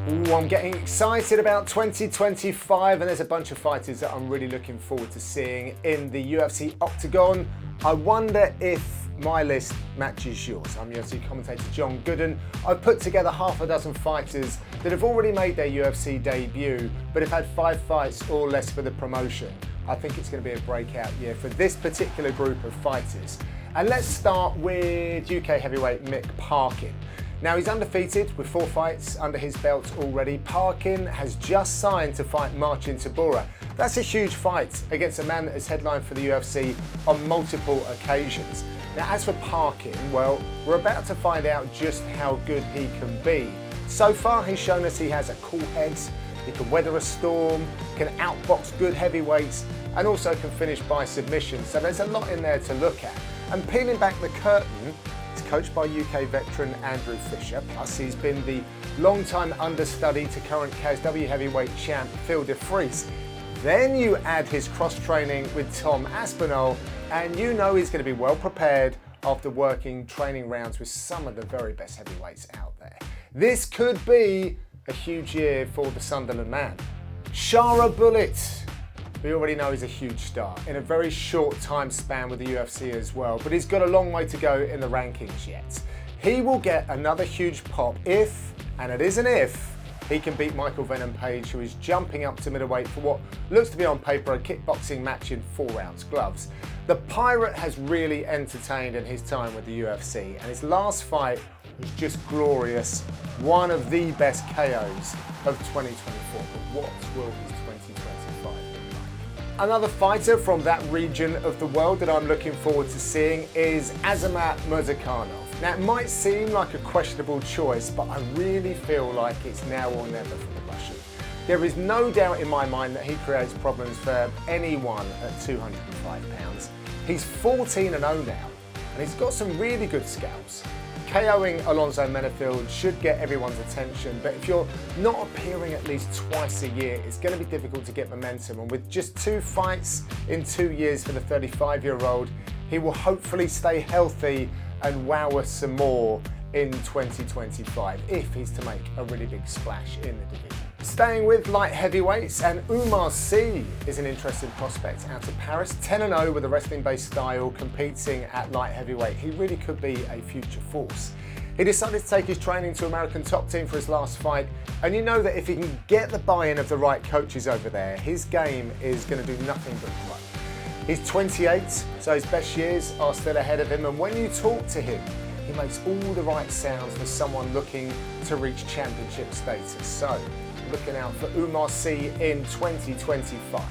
Ooh, I'm getting excited about 2025, and there's a bunch of fighters that I'm really looking forward to seeing in the UFC octagon. I wonder if my list matches yours. I'm UFC commentator John Gooden. I've put together half a dozen fighters that have already made their UFC debut, but have had 5 fights or less for the promotion. I think it's going to be a breakout year for this particular group of fighters. And let's start with UK heavyweight Mick Parkin. Now, he's undefeated with 4 fights under his belt already. Parkin has just signed to fight Marcin Tybura. That's a huge fight against a man that has headlined for the UFC on multiple occasions. Now, as for Parkin, well, we're about to find out just how good he can be. So far, he's shown us he has a cool head, he can weather a storm, can outbox good heavyweights, and also can finish by submission. So there's a lot in there to look at. And peeling back the curtain, coached by UK veteran Andrew Fisher, plus he's been the long-time understudy to current KSW heavyweight champ Phil de Vries. Then you add his cross-training with Tom Aspinall, and you know he's going to be well prepared after working training rounds with some of the very best heavyweights out there. This could be a huge year for the Sunderland man. Shara Bullet. We already know he's a huge star in a very short time span with the UFC as well, but he's got a long way to go in the rankings yet. He will get another huge pop if, and it is an if, he can beat Michael Venom Page, who is jumping up to middleweight for what looks to be on paper a kickboxing match in 4-ounce gloves. The Pirate has really entertained in his time with the UFC, and his last fight was just glorious. One of the best KOs of 2024, but what will his 2025 be? Another fighter from that region of the world that I'm looking forward to seeing is Azamat Murzakanov. Now, it might seem like a questionable choice, but I really feel like it's now or never for the Russian. There is no doubt in my mind that he creates problems for anyone at 205 pounds. He's 14-0 now, and he's got some really good scalps. KOing Alonzo Menafield should get everyone's attention, but if you're not appearing at least twice a year, it's going to be difficult to get momentum. And with just 2 fights in 2 years for the 35-year-old, he will hopefully stay healthy and wow us some more in 2025 if he's to make a really big splash in the division. Staying with light heavyweights, and Umar C is an interesting prospect out of Paris, 10-0 with a wrestling-based style, competing at light heavyweight. He really could be a future force. He decided to take his training to American Top Team for his last fight, and you know that if he can get the buy-in of the right coaches over there, his game is going to do nothing but grow. He's 28, so his best years are still ahead of him, and when you talk to him, he makes all the right sounds for someone looking to reach championship status. So, looking out for Umar C in 2025.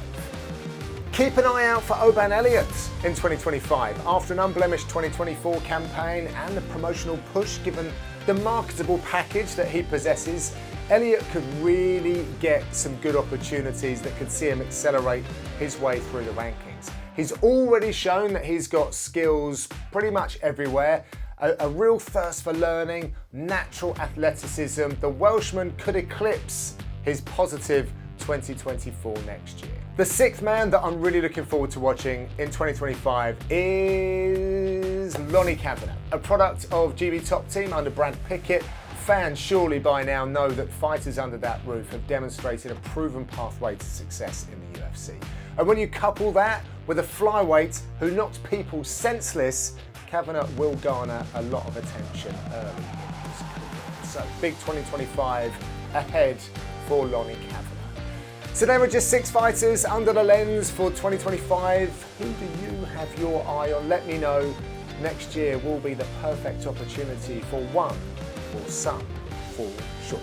Keep an eye out for Owain Elliot in 2025. After an unblemished 2024 campaign and the promotional push given the marketable package that he possesses, Elliot could really get some good opportunities that could see him accelerate his way through the rankings. He's already shown that he's got skills pretty much everywhere, a real thirst for learning, natural athleticism. The Welshman could eclipse his positive 2024 next year. The 6th man that I'm really looking forward to watching in 2025 is Lonnie Kavanagh, a product of GB Top Team under Brad Pickett. Fans surely by now know that fighters under that roof have demonstrated a proven pathway to success in the UFC. And when you couple that with a flyweight who knocked people senseless, Kavanagh will garner a lot of attention early in his career. So big 2025 ahead for Lonnie Kavanagh. So there are just 6 fighters under the lens for 2025. Who do you have your eye on? Let me know. Next year will be the perfect opportunity for one or some for sure.